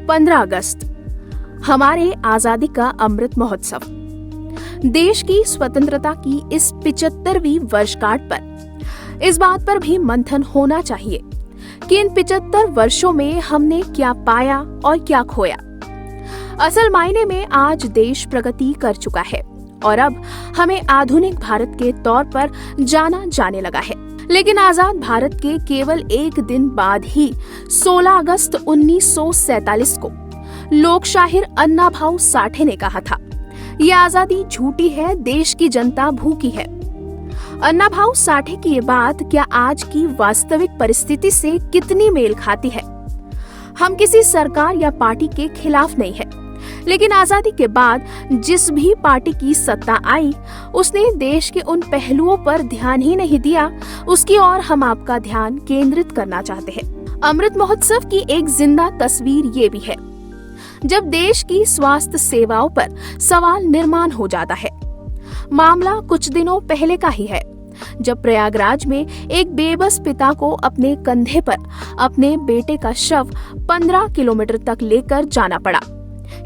15 अगस्त हमारे आजादी का अमृत महोत्सव। देश की स्वतंत्रता की इस 75वीं वर्षगांठ पर इस बात पर भी मंथन होना चाहिए कि इन 75 वर्षों में हमने क्या पाया और क्या खोया। असल मायने में आज देश प्रगति कर चुका है और अब हमें आधुनिक भारत के तौर पर जाना जाने लगा है। लेकिन आजाद भारत के केवल एक दिन बाद ही 16 अगस्त 1947 को लोकशाहीर अन्ना भाऊ साठे ने कहा था, ये आजादी झूठी है, देश की जनता भूखी है। अन्ना भाऊ साठे की ये बात क्या आज की वास्तविक परिस्थिति से कितनी मेल खाती है? हम किसी सरकार या पार्टी के खिलाफ नहीं है, लेकिन आजादी के बाद जिस भी पार्टी की सत्ता आई उसने देश के उन पहलुओं पर ध्यान ही नहीं दिया, उसकी ओर हम आपका ध्यान केंद्रित करना चाहते हैं। अमृत महोत्सव की एक जिंदा तस्वीर ये भी है जब देश की स्वास्थ्य सेवाओं पर सवाल निर्माण हो जाता है। मामला कुछ दिनों पहले का ही है जब प्रयागराज में एक बेबस पिता को अपने कंधे पर अपने बेटे का शव 15 किलोमीटर तक लेकर जाना पड़ा,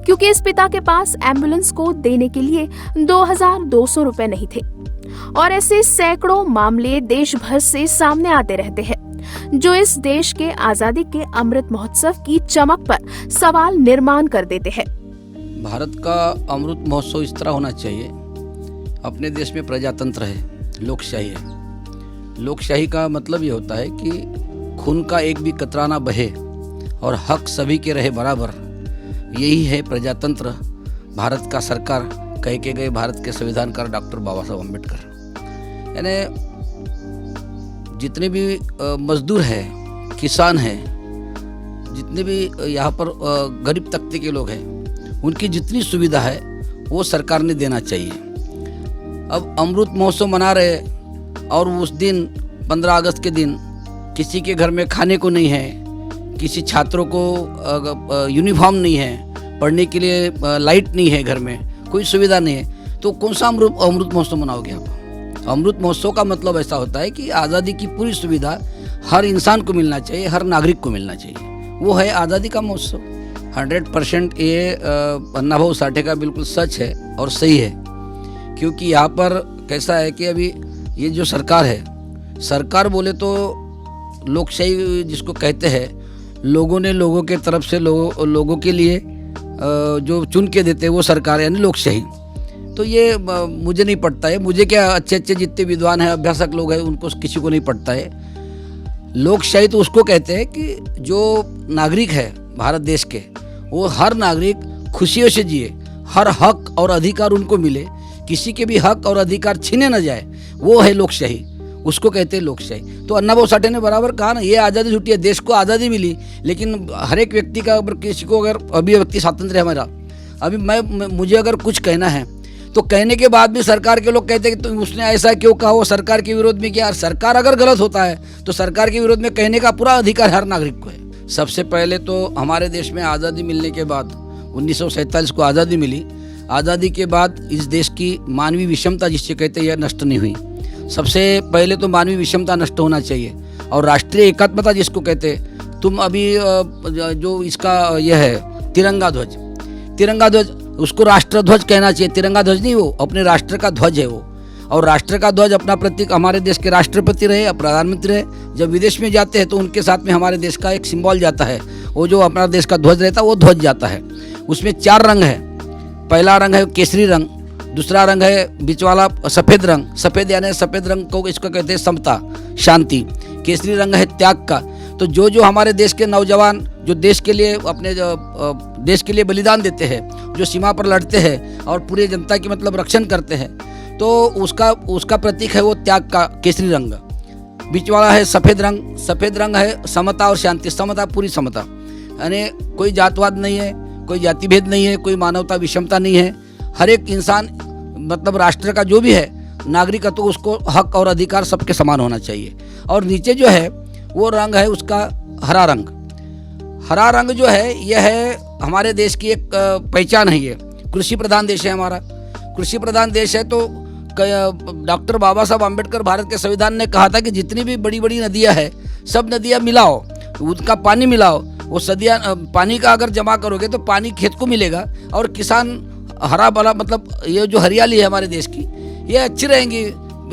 क्योंकि इस पिता के पास एम्बुलेंस को देने के लिए 2200 रुपए नहीं थे। और ऐसे सैकड़ों मामले देश भर से सामने आते रहते हैं जो इस देश के आजादी के अमृत महोत्सव की चमक पर सवाल निर्माण कर देते हैं। भारत का अमृत महोत्सव इस तरह होना चाहिए। अपने देश में प्रजातंत्र है, लोकशाही है। लोकशाही का मतलब ये होता है कि खून का एक भी कतरा ना बहे और हक सभी के रहे बराबर। यही है प्रजातंत्र। भारत का सरकार कह के गए भारत के संविधानकार डॉक्टर बाबा साहब अम्बेडकर। यानी जितने भी मजदूर हैं, किसान हैं, जितने भी यहाँ पर गरीब तबके के लोग हैं, उनकी जितनी सुविधा है वो सरकार ने देना चाहिए। अब अमृत महोत्सव मना रहे और उस दिन 15 अगस्त के दिन किसी के घर में खाने को नहीं है, किसी छात्रों को यूनिफॉर्म नहीं है, पढ़ने के लिए लाइट नहीं है, घर में कोई सुविधा नहीं है, तो कौन सा अमृत महोत्सव मनाओगे आप? अमृत महोत्सव का मतलब ऐसा होता है कि आज़ादी की पूरी सुविधा हर इंसान को मिलना चाहिए, हर नागरिक को मिलना चाहिए। वो है आज़ादी का महोत्सव। 100% ये अन्ना भाऊ साठे का बिल्कुल सच है और सही है। क्योंकि यहाँ पर कैसा है कि अभी ये जो सरकार है, सरकार बोले तो लोकशाही जिसको कहते हैं, लोगों ने लोगों के तरफ से लोगों के लिए जो चुन के देते हैं वो सरकार, यानी लोकशाही। तो ये मुझे नहीं पड़ता है। मुझे क्या, अच्छे जितने विद्वान हैं, अभ्यासक लोग हैं, उनको किसी को नहीं पड़ता है। लोकशाही तो उसको कहते हैं कि जो नागरिक है भारत देश के, वो हर नागरिक खुशियों से जिए, हर हक और अधिकार उनको मिले, किसी के भी हक और अधिकार छीने न जाए, वो है लोकशाही, उसको कहते हैं लोकशाही। तो अन्ना भाऊ साठे ने बराबर कहा ना, ये आज़ादी छूटी है, देश को आज़ादी मिली, लेकिन हर एक व्यक्ति का, अगर किसी को अगर अभिव्यक्ति स्वातंत्र्य है हमारा, अभी मुझे अगर कुछ कहना है तो कहने के बाद भी सरकार के लोग कहते हैं कि तो उसने ऐसा क्यों कहा, वो सरकार के विरोध में किया। सरकार अगर गलत होता है तो सरकार के विरोध में कहने का पूरा अधिकार हर नागरिक को है। सबसे पहले तो हमारे देश में आज़ादी मिलने के बाद 1947 को आज़ादी मिली। आज़ादी के बाद इस देश की मानवीय विषमता जिससे कहते हैं, यह नष्ट नहीं हुई। सबसे पहले तो मानवीय विषमता नष्ट होना चाहिए और राष्ट्रीय एकात्मता जिसको कहते हैं, तुम अभी जो इसका यह है तिरंगा ध्वज, उसको राष्ट्र ध्वज कहना चाहिए, तिरंगा ध्वज नहीं, वो अपने राष्ट्र का ध्वज है वो। और राष्ट्र का ध्वज अपना प्रतीक, हमारे देश के राष्ट्रपति रहे या प्रधानमंत्री रहे, जब विदेश में जाते हैं तो उनके साथ में हमारे देश का एक सिंबल जाता है, वो जो अपना देश का ध्वज रहता है वो ध्वज जाता है। उसमें 4 रंग है। पहला रंग है केसरी रंग, दूसरा रंग है बीच वाला सफ़ेद रंग, सफ़ेद यानी सफ़ेद रंग को इसको कहते हैं समता, शांति। केसरी रंग है त्याग का। तो जो हमारे देश के नौजवान जो देश के लिए अपने देश के लिए बलिदान देते हैं, जो सीमा पर लड़ते हैं और पूरी जनता की मतलब रक्षण करते हैं, तो उसका प्रतीक है वो त्याग का केसरी रंग। बीच वाला है सफ़ेद रंग है समता और शांति, समता, पूरी समता, यानी कोई जातवाद नहीं है, कोई जाति भेद नहीं है, कोई मानवता विषमता नहीं है। हर एक इंसान मतलब राष्ट्र का जो भी है नागरिकत्व, तो उसको हक और अधिकार सबके समान होना चाहिए। और नीचे जो है वो रंग है उसका हरा रंग जो है यह है हमारे देश की एक पहचान है। ये कृषि प्रधान देश है हमारा। कृषि प्रधान देश है तो डॉक्टर बाबा साहब अम्बेडकर भारत के संविधान ने कहा था कि जितनी भी बड़ी बड़ी नदियां हैं सब नदियां मिलाओ, उनका पानी मिलाओ, वो सदियाँ पानी का अगर जमा करोगे तो पानी खेत को मिलेगा और किसान हरा भरा, मतलब ये जो हरियाली है हमारे देश की ये अच्छी रहेंगी,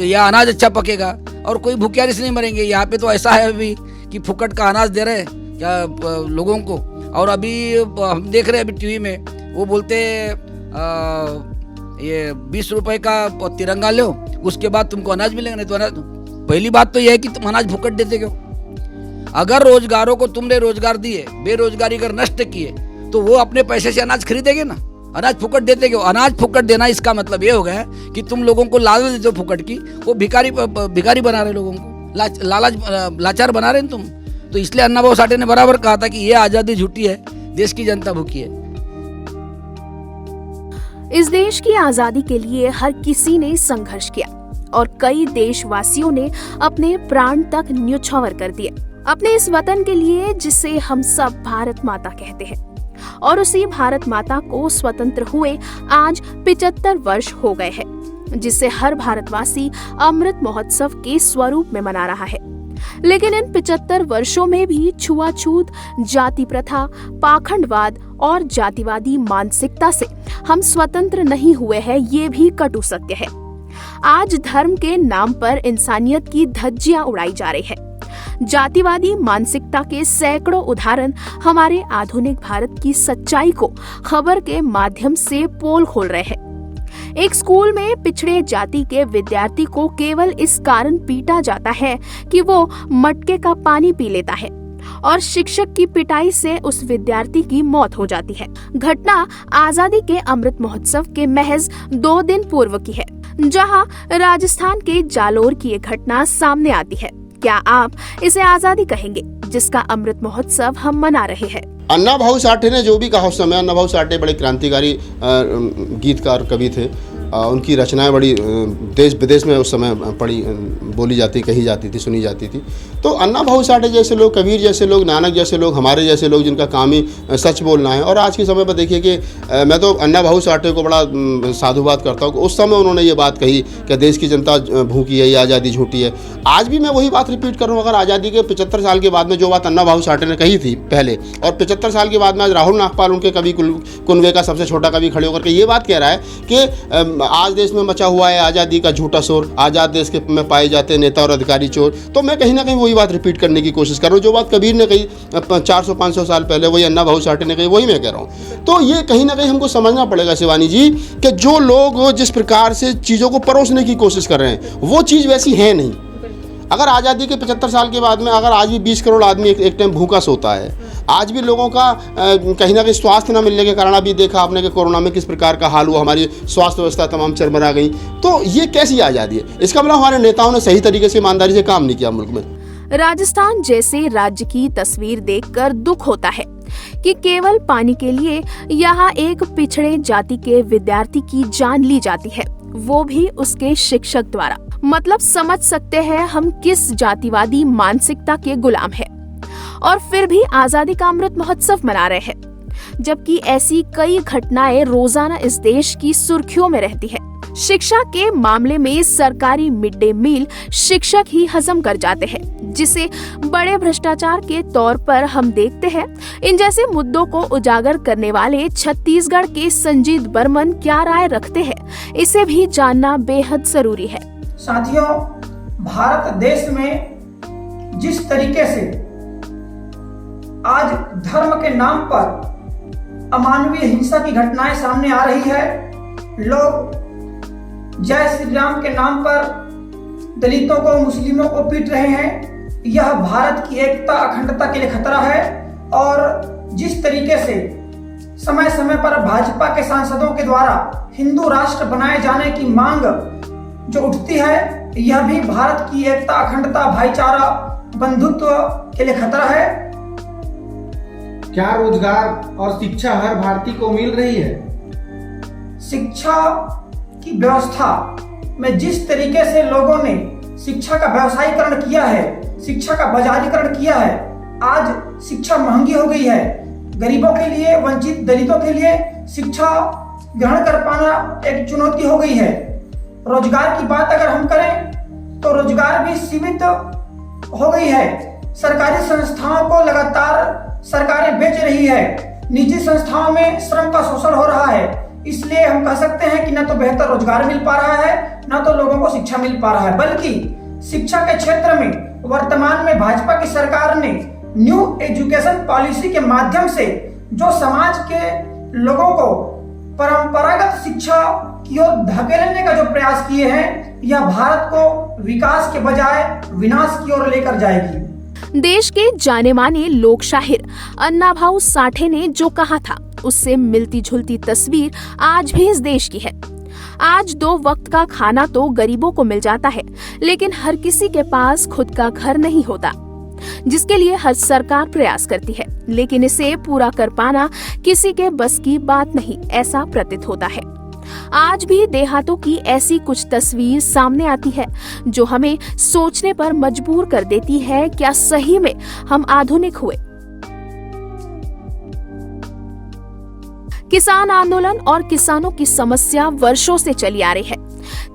या अनाज अच्छा पकेगा और कोई भूखियारी से नहीं मरेंगे। यहाँ पे तो ऐसा है अभी कि फुकट का अनाज दे रहे हैं क्या लोगों को, और अभी हम देख रहे हैं अभी टीवी में वो बोलते ये 20 रुपए का तिरंगा लो, उसके बाद तुमको अनाज मिलेगा। नहीं तो अनाज, पहली बात तो यह है कि तुम अनाज फुकट देते क्यों? अगर रोजगारों को तुमने रोजगार दिए, बेरोजगारी अगर नष्ट किए, तो वो अपने पैसे से अनाज खरीदेंगे ना। अनाज फुकट देते क्यों? अनाज फुकट देना इसका मतलब ये हो गया है कि तुम लोगों को लालच देते हो फुकट की, वो भिखारी बना रहे लोगों को, लाचार बना रहे हैं तुम। तो इसलिए अन्ना भाऊ साठे ने बराबर कहा था कि ये आज़ादी झूठी है, देश की जनता भूखी है। इस देश की आजादी के लिए हर किसी ने संघर्ष किया और कई देशवासियों ने अपने प्राण तक न्योछावर कर दिए अपने इस वतन के लिए, जिसे हम सब भारत माता कहते हैं। और उसी भारत माता को स्वतंत्र हुए आज 75 वर्ष हो गए हैं, जिसे हर भारतवासी अमृत महोत्सव के स्वरूप में मना रहा है। लेकिन इन 75 वर्षों में भी छुआछूत, जाति प्रथा, पाखंडवाद और जातिवादी मानसिकता से हम स्वतंत्र नहीं हुए हैं, ये भी कटु सत्य है। आज धर्म के नाम पर इंसानियत की धज्जियां उड़ाई जा रही है। जातिवादी मानसिकता के सैकड़ों उदाहरण हमारे आधुनिक भारत की सच्चाई को खबर के माध्यम से पोल खोल रहे हैं। एक स्कूल में पिछड़े जाति के विद्यार्थी को केवल इस कारण पीटा जाता है कि वो मटके का पानी पी लेता है और शिक्षक की पिटाई से उस विद्यार्थी की मौत हो जाती है। घटना आजादी के अमृत महोत्सव के महज 2 दिन पूर्व की है, जहां राजस्थान के जालोर की ये घटना सामने आती है। क्या आप इसे आजादी कहेंगे जिसका अमृत महोत्सव हम मना रहे हैं? अन्ना भाऊ साठे ने जो भी कहा उस समय, अन्ना भाऊ साठे बड़े क्रांतिकारी गीतकार कवि थे। उनकी रचनाएं बड़ी देश विदेश में उस समय पढ़ी, बोली जाती, कही जाती थी, सुनी जाती थी। तो अन्ना भाऊ साठे जैसे लोग, कबीर जैसे लोग, नानक जैसे लोग, हमारे जैसे लोग जिनका काम ही सच बोलना है। और आज के समय पर देखिए कि मैं तो अन्ना भाऊ साठे को बड़ा साधुवाद करता हूँ। उस समय उन्होंने ये बात कही कि देश की जनता भूखी है, ये आज़ादी झूठी है। आज भी मैं वही बात रिपीट कर रहा हूँ। अगर आज़ादी के 75 साल के बाद में जो बात अन्ना भाऊ साठे ने कही थी पहले, और 75 साल के बाद में आज राहुल नागपाल, उनके कवि कुनवे का सबसे छोटा कवि, खड़े होकर के ये बात कह रहा है कि आज देश में मचा हुआ है आज़ादी का झूठा शोर, आज़ाद देश के में पाए जाते हैं नेता और अधिकारी चोर। तो मैं कहीं ना कहीं वही बात रिपीट करने की कोशिश कर रहा हूँ। जो बात कबीर ने कही 400-500 साल पहले, वही अन्ना भाऊ साठे ने कही, वही मैं कह रहा हूँ। तो ये कहीं ना कहीं हमको समझना पड़ेगा शिवानी जी कि जो लोग जिस प्रकार से चीज़ों को परोसने की कोशिश कर रहे हैं वो चीज़ वैसी है नहीं। अगर आज़ादी के 75 साल के बाद में अगर आज भी 20 करोड़ आदमी एक टाइम भूखा सोता है, आज भी लोगों का कहीं ना कहीं स्वास्थ्य न मिलने के कारण, अभी देखा आपने कि कोरोना में किस प्रकार का हाल हुआ, हमारी स्वास्थ्य व्यवस्था तमाम चरमरा गई। तो ये कैसी आज़ादी है? इसका मतलब हमारे नेताओं ने सही तरीके से, ईमानदारी से काम नहीं किया मुल्क में। राजस्थान जैसे राज्य की तस्वीर देखकर दुख होता है कि केवल पानी के लिए यहाँ एक पिछड़े जाति के विद्यार्थी की जान ली जाती है, वो भी उसके शिक्षक द्वारा। मतलब समझ सकते हैं हम किस जातिवादी मानसिकता के गुलाम हैं। और फिर भी आजादी का अमृत महोत्सव मना रहे हैं, जबकि ऐसी कई घटनाएं रोजाना इस देश की सुर्खियों में रहती है। शिक्षा के मामले में सरकारी मिड डे मील शिक्षक ही हजम कर जाते हैं, जिसे बड़े भ्रष्टाचार के तौर पर हम देखते हैं। इन जैसे मुद्दों को उजागर करने वाले छत्तीसगढ़ के संजीत बर्मन क्या राय रखते हैं, इसे भी जानना बेहद जरूरी है। साथियों, भारत देश में जिस तरीके से आज धर्म के नाम पर अमानवीय हिंसा की घटनाएं सामने आ रही है, लोग जय श्री राम के नाम पर दलितों को, मुस्लिमों को पीट रहे हैं, यह भारत की एकता, अखंडता के लिए खतरा है। और जिस तरीके से समय समय पर भाजपा के सांसदों के द्वारा हिंदू राष्ट्र बनाए जाने की मांग जो उठती है, यह भी भारत की एकता, अखंडता, भाईचारा, बंधुत्व के लिए खतरा है। क्या रोजगार और शिक्षा हर भारतीय को मिल रही है? शिक्षा की व्यवस्था में जिस तरीके से लोगों ने शिक्षा का व्यवसायीकरण किया है, शिक्षा का बाजारीकरण किया है, आज शिक्षा महंगी हो गई है। गरीबों के लिए, वंचित दलितों के लिए शिक्षा ग्रहण कर पाना एक चुनौती हो गई है। रोजगार की बात अगर हम करें तो रोजगार भी सीमित हो गई है। सरकारी संस्थाओं को लगातार सरकारें बेच रही है, निजी संस्थाओं में श्रम का शोषण हो रहा है। इसलिए हम कह सकते हैं कि न तो बेहतर रोजगार मिल पा रहा है, न तो लोगों को शिक्षा मिल पा रहा है, बल्कि शिक्षा के क्षेत्र में वर्तमान में भाजपा की सरकार ने न्यू एजुकेशन पॉलिसी के माध्यम से जो समाज के लोगों को परंपरागत शिक्षा की ओर धकेलने का जो प्रयास किए हैं, यह भारत को विकास के बजाय विनाश की ओर लेकर जाएगी। देश के जाने माने लोक शाहिर अन्नाभाऊ साठे ने जो कहा था, उससे मिलती जुलती तस्वीर आज भी इस देश की है। आज 2 वक्त का खाना तो गरीबों को मिल जाता है, लेकिन हर किसी के पास खुद का घर नहीं होता, जिसके लिए हर सरकार प्रयास करती है, लेकिन इसे पूरा कर पाना किसी के बस की बात नहीं, ऐसा प्रतीत होता है। आज भी देहातों की ऐसी कुछ तस्वीर सामने आती है जो हमें सोचने पर मजबूर कर देती है, क्या सही में हम आधुनिक हुए? किसान आंदोलन और किसानों की समस्या वर्षों से चली आ रही है।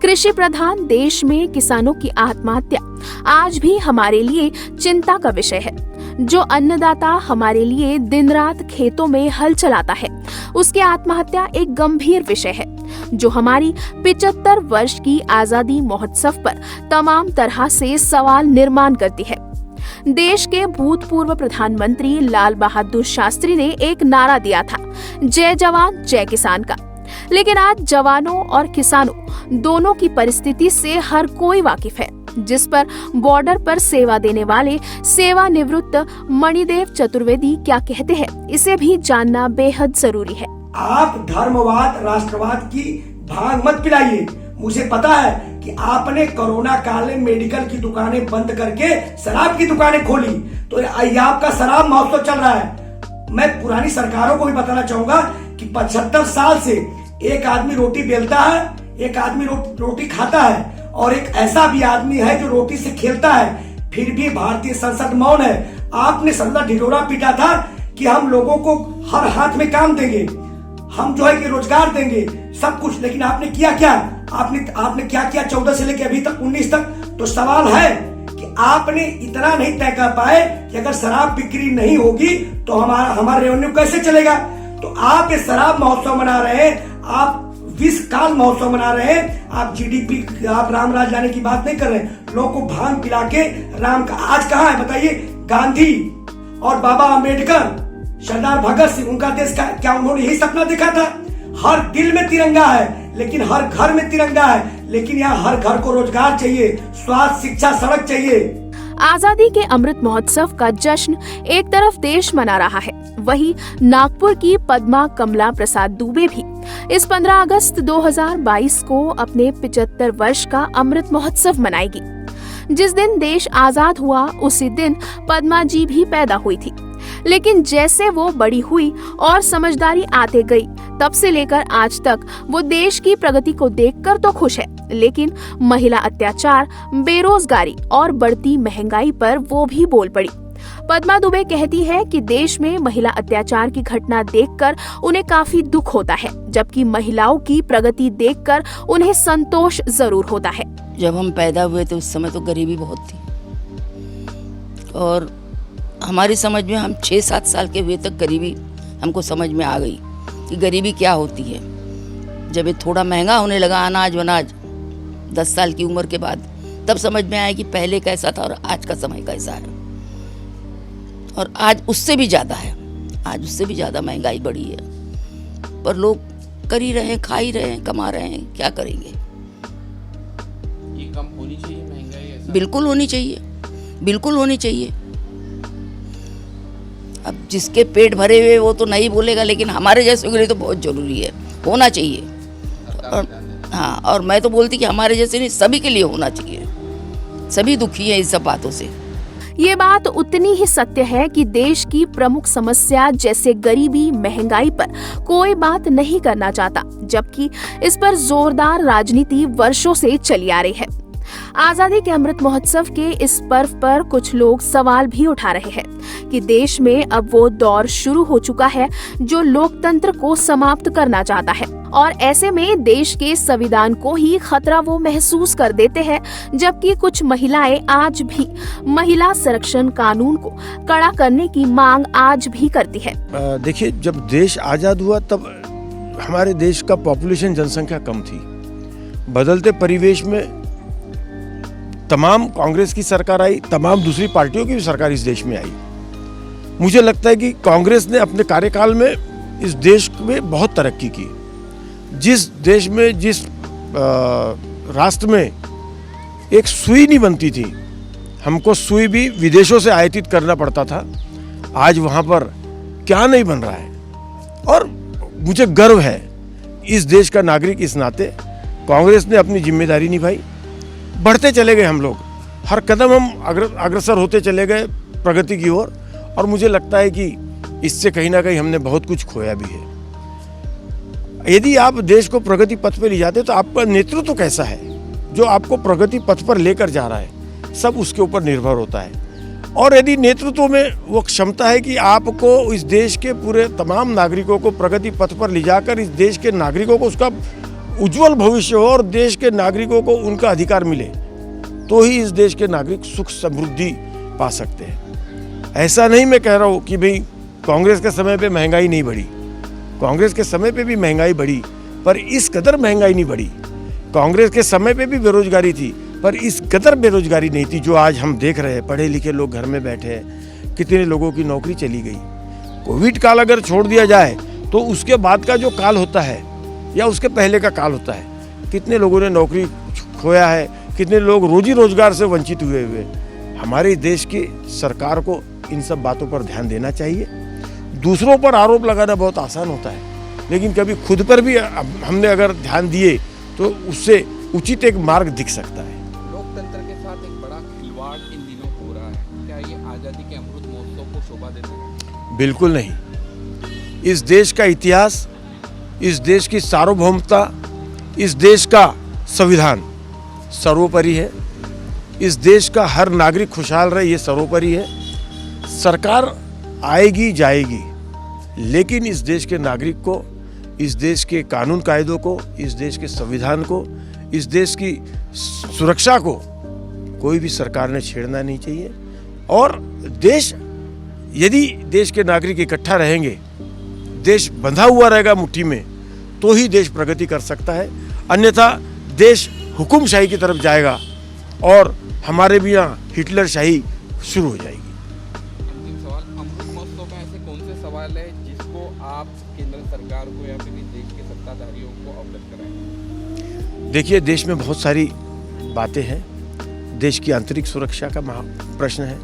कृषि प्रधान देश में किसानों की आत्महत्या आज भी हमारे लिए चिंता का विषय है। जो अन्नदाता हमारे लिए दिन रात खेतों में हल चलाता है, उसकी आत्महत्या एक गंभीर विषय है, जो हमारी 75 वर्ष की आजादी महोत्सव पर तमाम तरह से सवाल निर्माण करती है। देश के भूतपूर्व प्रधानमंत्री लाल बहादुर शास्त्री ने एक नारा दिया था, जय जवान जय किसान का। लेकिन आज जवानों और किसानों दोनों की परिस्थिति से हर कोई वाकिफ है, जिस पर बॉर्डर पर सेवा देने वाले सेवानिवृत्त मणिदेव चतुर्वेदी क्या कहते हैं, इसे भी जानना बेहद जरूरी है। आप धर्मवाद राष्ट्रवाद की भांग मत पिलाइए। मुझे पता है कि आपने कोरोना काल में मेडिकल की दुकानें बंद करके शराब की दुकानें खोली, तो ये आपका शराब महोत्सव चल रहा है। मैं पुरानी सरकारों को भी बताना चाहूंगा कि 75 साल से एक आदमी रोटी बेलता है, एक आदमी रोटी खाता है, और एक ऐसा भी आदमी है जो रोटी से खेलता है। फिर भी भारतीय संसद मौन है। आपने संसद ढिढोरा पीटा था कि हम लोगों को हर हाथ में काम देंगे, हम जो है कि रोजगार देंगे, सब कुछ, लेकिन आपने किया क्या? आपने क्या किया 14 से लेकर अभी तक 19 तक? तो सवाल है कि आपने इतना नहीं तय कर पाए कि अगर शराब बिक्री नहीं होगी तो हमारा रेवेन्यू कैसे चलेगा। तो आप ये शराब महोत्सव मना रहे हैं, आप विश्व काल महोत्सव मना रहे हैं, आप जीडीपी, आप राम राज लाने की बात नहीं कर रहे हैं। लोगों को भांग पिला के राम का आज कहाँ है बताइए? गांधी और बाबा अम्बेडकर, सरदार भगत सिंह, उनका देश का क्या उन्होंने यही सपना देखा था? हर दिल में तिरंगा है, लेकिन हर घर में तिरंगा है, लेकिन यहाँ हर घर को रोजगार चाहिए, स्वास्थ्य, शिक्षा, सड़क चाहिए। आजादी के अमृत महोत्सव का जश्न एक तरफ देश मना रहा है, वहीं नागपुर की पद्मा कमला प्रसाद दुबे भी इस 15 अगस्त 2022 को अपने 75 वर्ष का अमृत महोत्सव मनाएगी। जिस दिन देश आजाद हुआ, उसी दिन पद्मा जी भी पैदा हुई थी। लेकिन जैसे वो बड़ी हुई और समझदारी आते गई, तब से लेकर आज तक वो देश की प्रगति को देखकर तो खुश है, लेकिन महिला अत्याचार, बेरोजगारी और बढ़ती महंगाई पर वो भी बोल पड़ी। पद्मा दुबे कहती है कि देश में महिला अत्याचार की घटना देखकर उन्हें काफी दुख होता है, जबकि महिलाओं की प्रगति देखकर उन्हें संतोष जरूर होता है। जब हम पैदा हुए थे उस समय तो गरीबी बहुत थी, और हमारी समझ में हम 6-7 साल के हुए तक गरीबी हमको समझ में आ गई कि गरीबी क्या होती है। जब ये थोड़ा महंगा होने लगा अनाज वनाज 10 साल की उम्र के बाद, तब समझ में आया कि पहले कैसा था और आज का समय कैसा है। और आज उससे भी ज़्यादा है, आज उससे भी ज़्यादा महंगाई बढ़ी है, पर लोग कर ही रहे हैं, खा ही रहे हैं, कमा रहे हैं, क्या करेंगे। ये कम होनी चाहिए महंगाई? बिल्कुल होनी चाहिए, बिल्कुल होनी चाहिए। अब जिसके पेट भरे हुए वो तो नहीं बोलेगा, लेकिन हमारे जैसे के लिए तो बहुत जरूरी है, होना चाहिए। और हाँ, और मैं तो बोलती कि हमारे जैसे नहीं, सभी के लिए होना चाहिए। सभी दुखी हैं इस सब बातों से। ये बात उतनी ही सत्य है कि देश की प्रमुख समस्या जैसे गरीबी, महंगाई पर कोई बात नहीं करना चाहता, जबकि इस पर जोरदार राजनीति वर्षों से चली आ रही है। आजादी के अमृत महोत्सव के इस पर्व पर कुछ लोग सवाल भी उठा रहे हैं कि देश में अब वो दौर शुरू हो चुका है जो लोकतंत्र को समाप्त करना चाहता है, और ऐसे में देश के संविधान को ही खतरा वो महसूस कर देते हैं, जबकि कुछ महिलाएं आज भी महिला संरक्षण कानून को कड़ा करने की मांग आज भी करती है। देखिए, जब देश आज़ाद हुआ तब हमारे देश का पॉपुलेशन, जनसंख्या कम थी। बदलते परिवेश में तमाम कांग्रेस की सरकार आई, तमाम दूसरी पार्टियों की भी सरकार इस देश में आई। मुझे लगता है कि कांग्रेस ने अपने कार्यकाल में इस देश में बहुत तरक्की की। जिस देश में, जिस राष्ट्र में एक सुई नहीं बनती थी, हमको सुई भी विदेशों से आयातित करना पड़ता था, आज वहाँ पर क्या नहीं बन रहा है। और मुझे गर्व है इस देश का नागरिक इस नाते कांग्रेस ने अपनी जिम्मेदारी निभाई। बढ़ते चले गए हम लोग, हर कदम हम अग्रसर होते चले गए प्रगति की ओर, और मुझे लगता है कि इससे कहीं ना कहीं हमने बहुत कुछ खोया भी है। यदि आप देश को प्रगति पथ पर ले जाते तो आपका नेतृत्व कैसा है, जो आपको प्रगति पथ पर लेकर जा रहा है, सब उसके ऊपर निर्भर होता है। और यदि नेतृत्व में वो क्षमता है कि आपको इस देश के पूरे तमाम नागरिकों को प्रगति पथ पर ले जाकर इस देश के नागरिकों को उसका उज्जवल भविष्य हो और देश के नागरिकों को उनका अधिकार मिले, तो ही इस देश के नागरिक सुख समृद्धि पा सकते हैं। ऐसा नहीं मैं कह रहा हूँ कि भाई कांग्रेस के समय पे महंगाई नहीं बढ़ी, कांग्रेस के समय पे भी महंगाई बढ़ी, पर इस कदर महंगाई नहीं बढ़ी। कांग्रेस के समय पे भी बेरोजगारी थी, पर इस कदर बेरोजगारी नहीं थी जो आज हम देख रहे हैं। पढ़े लिखे लोग घर में बैठे हैं, कितने लोगों की नौकरी चली गई। कोविड काल अगर छोड़ दिया जाए तो उसके बाद का जो काल होता है या उसके पहले का काल होता है, कितने लोगों ने नौकरी खोया है, कितने लोग रोजी रोजगार से वंचित हुए। हमारे देश की सरकार को इन सब बातों पर ध्यान देना चाहिए। दूसरों पर आरोप लगाना बहुत आसान होता है, लेकिन कभी खुद पर भी हमने अगर ध्यान दिए तो उससे उचित एक मार्ग दिख सकता है। लोकतंत्र के साथ एक बड़ा खिलवाड़ इन दिनों हो रहा है, क्या ये आज़ादी के अमृत महोत्सव को शोभा देता है? बिल्कुल नहीं। इस देश का इतिहास, इस देश की सार्वभौमता, इस देश का संविधान सर्वोपरि है। इस देश का हर नागरिक खुशहाल रहे, ये सर्वोपरि है। सरकार आएगी जाएगी, लेकिन इस देश के नागरिक को, इस देश के कानून कायदों को, इस देश के संविधान को, इस देश की सुरक्षा को कोई भी सरकार ने छेड़ना नहीं चाहिए। और देश, यदि देश के नागरिक इकट्ठा रहेंगे, देश बंधा हुआ रहेगा मुट्ठी में, तो ही देश प्रगति कर सकता है। अन्यथा देश हुकुमशाही की तरफ जाएगा और हमारे भी यहाँ हिटलर शाही शुरू हो जाएगी। अंतिम सवाल, अमृत महोत्सव में ऐसे कौन से सवाल है जिसको आप केंद्र सरकार को या फिर देश के सत्ताधारियों को अवगत कराएं? देखिए, देश में बहुत सारी बातें हैं। देश की आंतरिक सुरक्षा का प्रश्न है,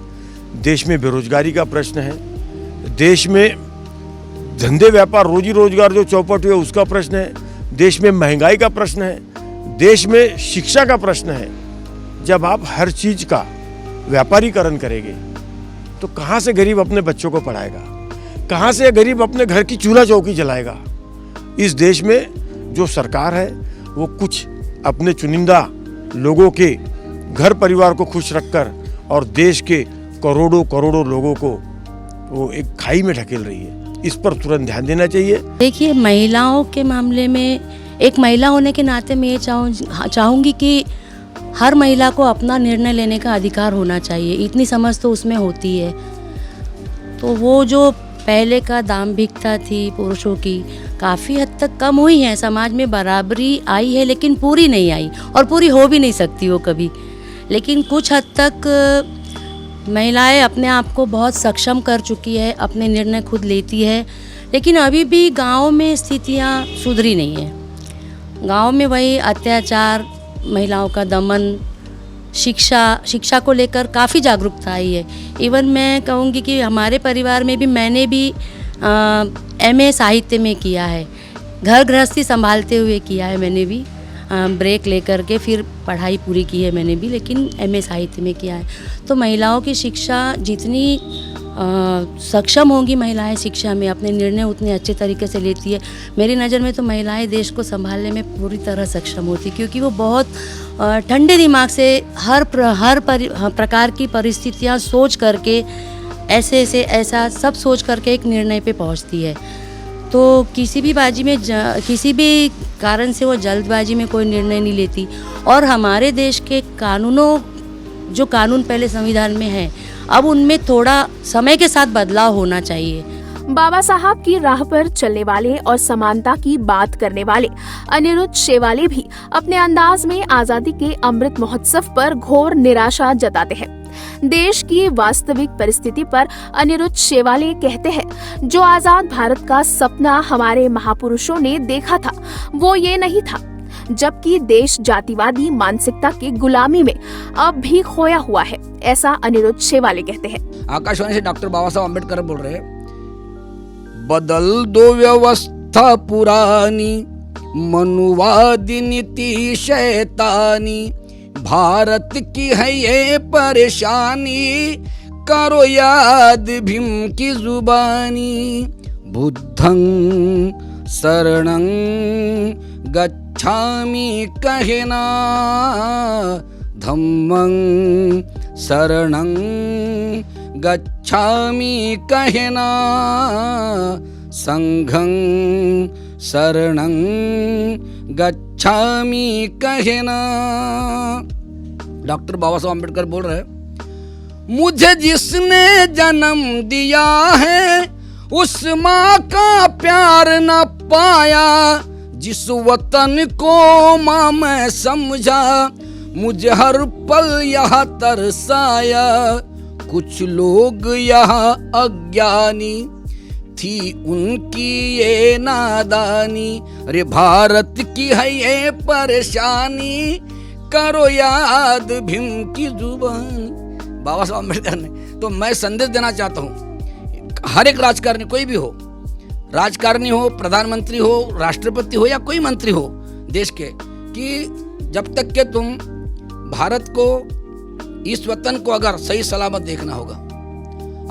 देश में बेरोजगारी का प्रश्न है, देश में धंधे व्यापार रोजी रोजगार जो चौपट हुए उसका प्रश्न है, देश में महंगाई का प्रश्न है, देश में शिक्षा का प्रश्न है। जब आप हर चीज का व्यापारीकरण करेंगे तो कहाँ से गरीब अपने बच्चों को पढ़ाएगा, कहाँ से गरीब अपने घर की चूल्हा चौकी जलाएगा। इस देश में जो सरकार है वो कुछ अपने चुनिंदा लोगों के घर परिवार को खुश रखकर और देश के करोड़ों करोड़ों लोगों को वो एक खाई में ढकेल रही है। इस पर तुरंत ध्यान देना चाहिए। देखिए, महिलाओं के मामले में एक महिला होने के नाते मैं ये चाहूँगी कि हर महिला को अपना निर्णय लेने का अधिकार होना चाहिए। इतनी समझ तो उसमें होती है। तो वो जो पहले का दाम्भिकता थी पुरुषों की, काफ़ी हद तक कम हुई है। समाज में बराबरी आई है, लेकिन पूरी नहीं आई और पूरी हो भी नहीं सकती वो कभी। लेकिन कुछ हद तक महिलाएं अपने आप को बहुत सक्षम कर चुकी है, अपने निर्णय खुद लेती है। लेकिन अभी भी गाँव में स्थितियाँ सुधरी नहीं है। गाँव में वही अत्याचार, महिलाओं का दमन, शिक्षा को लेकर काफ़ी जागरूकता आई है। इवन मैं कहूँगी कि हमारे परिवार में भी मैंने भी MA साहित्य में किया है, घर गृहस्थी संभालते हुए किया है। मैंने भी ब्रेक लेकर के फिर पढ़ाई पूरी की है मैंने भी, लेकिन MA साहित्य में किया है। तो महिलाओं की शिक्षा जितनी सक्षम होंगी महिलाएं शिक्षा में, अपने निर्णय उतने अच्छे तरीके से लेती है। मेरी नज़र में तो महिलाएं देश को संभालने में पूरी तरह सक्षम होती, क्योंकि वो बहुत ठंडे दिमाग से हर प्रकार की परिस्थितियाँ सोच करके ऐसा सब सोच करके एक निर्णय पे पहुंचती है। तो किसी भी किसी भी कारण से वो जल्दबाजी में कोई निर्णय नहीं लेती। और हमारे देश के जो कानून पहले संविधान में है, अब उनमें थोड़ा समय के साथ बदलाव होना चाहिए। बाबा साहब की राह पर चलने वाले और समानता की बात करने वाले अनिरुद्ध शेवाले भी अपने अंदाज में आजादी के अमृत महोत्सव पर घोर निराशा जताते हैं। देश की वास्तविक परिस्थिति पर अनिरुद्ध शेवाले कहते हैं, जो आजाद भारत का सपना हमारे महापुरुषों ने देखा था वो ये नहीं था, जबकि देश जातिवादी मानसिकता की गुलामी में अब भी खोया हुआ है, ऐसा अनिरुद्ध शेवाले कहते हैं। आकाशवाणी से डॉक्टर बाबा साहब अम्बेडकर बोल रहे हैं, बदल दो व्यवस्था पुरानी, मनुवादी नीति शैतानी, भारत की है ये परेशानी, करो याद भीम की जुबानी। बुद्धं शरणं गच्छामि कहना, धम्मं शरणं गच्छामि कहना, संघं शरणं गच्छामि कहना। डॉक्टर बाबा साहब अम्बेडकर बोल रहे हैं, मुझे जिसने जन्म दिया है उस माँ का प्यार न पाया, जिस वतन को माँ मैं समझा मुझे हर पल यहाँ तरसाया। कुछ लोग यहाँ अज्ञानी थी उनकी ये नादानी, अरे भारत की है ये परेशानी, करो याद भीम की जुबानी। बाबा साहब अम्बेडकर ने। तो मैं संदेश देना चाहता हूँ हर एक राजकारणी, कोई भी हो, राजकारणी हो, प्रधानमंत्री हो, राष्ट्रपति हो या कोई मंत्री हो देश के, कि जब तक के तुम भारत को, इस वतन को अगर सही सलामत देखना होगा,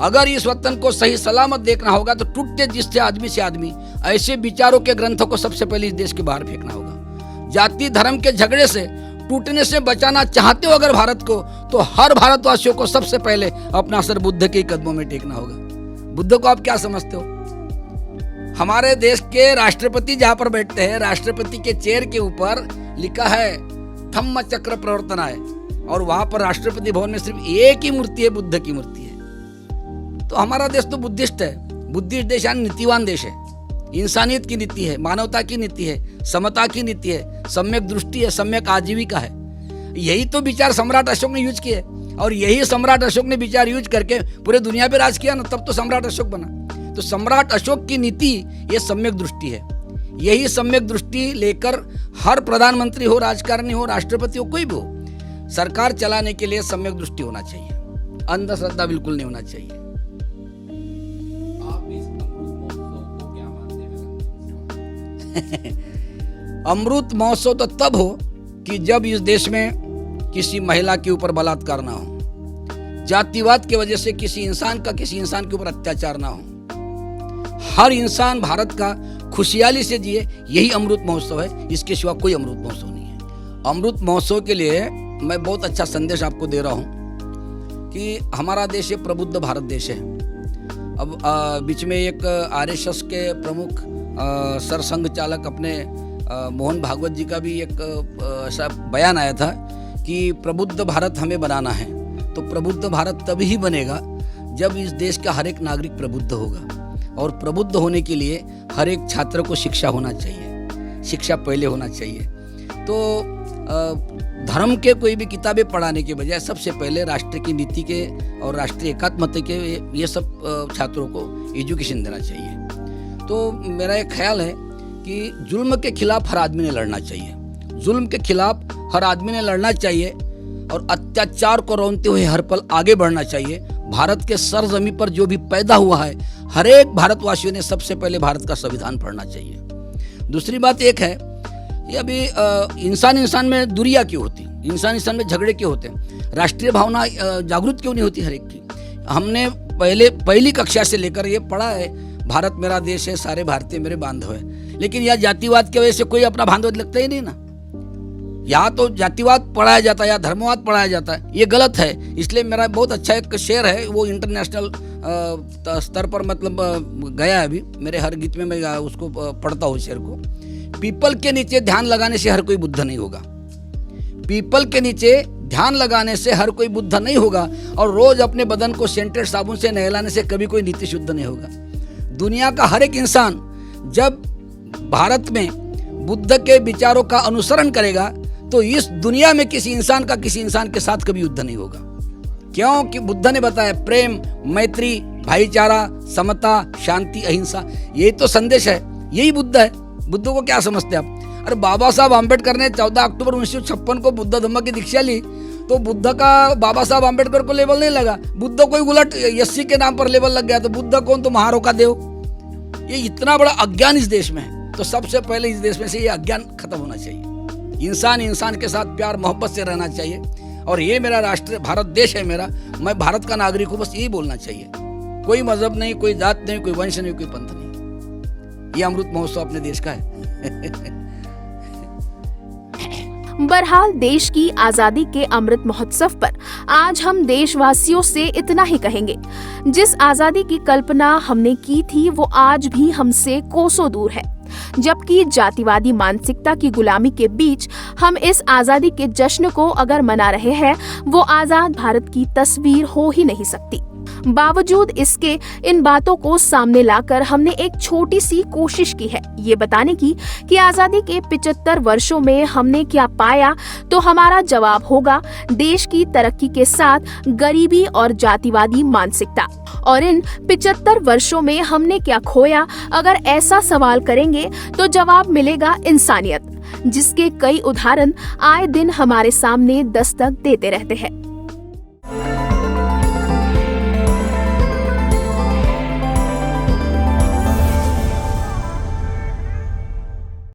अगर इस वतन को सही सलामत देखना होगा तो टूटते जिससे आदमी से आदमी ऐसे विचारों के ग्रंथों को सबसे पहले इस देश के बाहर फेंकना होगा। जाति धर्म के झगड़े से टूटने से बचाना चाहते हो अगर भारत को, तो हर भारतवासियों को सबसे पहले अपना सर बुद्ध के कदमों में टेकना होगा। बुद्ध को आप क्या समझते हो? हमारे देश के राष्ट्रपति जहां पर बैठते हैं, राष्ट्रपति के चेयर के ऊपर लिखा है धम्म चक्र प्रवर्तनाय, और वहां पर राष्ट्रपति भवन में सिर्फ एक ही मूर्ति है, बुद्ध की मूर्ति है। तो हमारा देश तो बुद्धिस्ट है, बुद्धिस्ट देश यानी नीतिवान देश है, इंसानियत की नीति है, मानवता की नीति है, समता की नीति है, सम्यक दृष्टि है, सम्यक आजीविका है। यही तो विचार सम्राट अशोक ने यूज किए, और यही सम्राट अशोक ने विचार यूज करके पूरे दुनिया पे राज किया ना, तब तो सम्राट अशोक बना। तो सम्राट अशोक की नीति ये सम्यक दृष्टि है। यही सम्यक दृष्टि लेकर हर प्रधानमंत्री हो, राजकारणी हो, राष्ट्रपति हो, कोई भी हो, सरकार चलाने के लिए सम्यक दृष्टि होना चाहिए, अंधश्रद्धा बिल्कुल नहीं होना चाहिए। आप इस अमृत महोत्सव को क्या मानते हैं? अमृत महोत्सव तो तब हो कि जब इस देश में किसी महिला के ऊपर बलात्कार ना हो, जातिवाद की वजह से किसी इंसान के ऊपर अत्याचार ना हो, हर इंसान भारत का खुशहाली से जिए, यही अमृत महोत्सव है। इसके सिवा कोई अमृत महोत्सव नहीं है। अमृत महोत्सव के लिए मैं बहुत अच्छा संदेश आपको दे रहा हूँ कि हमारा देश एक प्रबुद्ध भारत देश है। अब बीच में एक आरएसएस के प्रमुख सरसंघ चालक अपने मोहन भागवत जी का भी एक ऐसा बयान आया था कि प्रबुद्ध भारत हमें बनाना है। तो प्रबुद्ध भारत तभी ही बनेगा जब इस देश का हर एक नागरिक प्रबुद्ध होगा, और प्रबुद्ध होने के लिए हर एक छात्र को शिक्षा होना चाहिए, शिक्षा पहले होना चाहिए। तो धर्म के कोई भी किताबें पढ़ाने के बजाय सबसे पहले राष्ट्र की नीति के और राष्ट्रीय एकात्मता के ये सब छात्रों को एजुकेशन देना चाहिए। तो मेरा एक ख्याल है कि जुल्म के खिलाफ हर आदमी ने लड़ना चाहिए, जुल्म के खिलाफ हर आदमी ने लड़ना चाहिए, और अत्याचार को रोनते हुए हर पल आगे बढ़ना चाहिए। भारत के सरजमी पर जो भी पैदा हुआ है, हर एक भारतवासियों ने सबसे पहले भारत का संविधान पढ़ना चाहिए। दूसरी बात एक है, ये अभी इंसान में दूरियां क्यों होती, इंसान में झगड़े क्यों होते हैं, राष्ट्रीय भावना जागृत क्यों नहीं होती हर एक की। हमने पहली कक्षा से लेकर ये पढ़ा है, भारत मेरा देश है, सारे भारतीय मेरे बांधव है, लेकिन यह जातिवाद की वजह से कोई अपना बांधव लगता ही नहीं ना। यहाँ तो जातिवाद पढ़ाया जाता है या धर्मवाद पढ़ाया जाता है, ये गलत है। इसलिए मेरा बहुत अच्छा एक शेर है, वो इंटरनेशनल स्तर पर मतलब गया है अभी, मेरे हर गीत में मैं उसको पढ़ता हूँ शेर को। पीपल के नीचे ध्यान लगाने से हर कोई बुद्ध नहीं होगा। पीपल के नीचे ध्यान लगाने से हर कोई बुद्ध नहीं होगा, और रोज अपने बदन को सेंटेड साबुन से नहलाने से कभी कोई नीति शुद्ध नहीं होगा। दुनिया का हर एक इंसान जब भारत में बुद्ध के विचारों का अनुसरण करेगा तो इस दुनिया में किसी इंसान का किसी इंसान के साथ कभी युद्ध नहीं होगा। क्योंकि बुद्ध ने बताया प्रेम, मैत्री, भाईचारा, समता, शांति, अहिंसा, यही तो संदेश है, यही बुद्ध है। बुद्ध को क्या समझते आप? अरे बाबा साहब आम्बेडकर ने 14 अक्टूबर 1956 को बुद्ध धम्म की दीक्षा ली, तो बुद्ध का बाबा साहब आम्बेडकर को लेबल नहीं लगा, बुद्ध को उलट यस्सी के नाम पर लेबल लग गया। तो बुद्ध कौन? तो महारों का देव। ये इतना बड़ा अज्ञान इस देश में है, तो सबसे पहले इस देश में से ये अज्ञान खत्म होना चाहिए। इंसान इंसान के साथ प्यार मोहब्बत से रहना चाहिए, और ये मेरा राष्ट्र भारत देश है मेरा, मैं भारत का नागरिक हूँ, बस यही बोलना चाहिए। कोई मजहब नहीं, कोई जात नहीं, कोई वंश नहीं, कोई पंथ नहीं। ये अमृत महोत्सव अपने देश का है। बहरहाल देश की आजादी के अमृत महोत्सव पर आज हम देशवासियों से इतना ही कहेंगे, जिस आजादी की कल्पना हमने की थी वो आज भी हमसे कोसों दूर है। जबकि जातिवादी मानसिकता की गुलामी के बीच हम इस आजादी के जश्न को अगर मना रहे हैं, वो आजाद भारत की तस्वीर हो ही नहीं सकती। बावजूद इसके इन बातों को सामने लाकर हमने एक छोटी सी कोशिश की है ये बताने की कि आजादी के 75 वर्षों में हमने क्या पाया, तो हमारा जवाब होगा देश की तरक्की के साथ गरीबी और जातिवादी मानसिकता। और इन 75 वर्षों में हमने क्या खोया, अगर ऐसा सवाल करेंगे तो जवाब मिलेगा इंसानियत, जिसके कई उदाहरण आए दिन हमारे सामने दस्तक देते रहते हैं।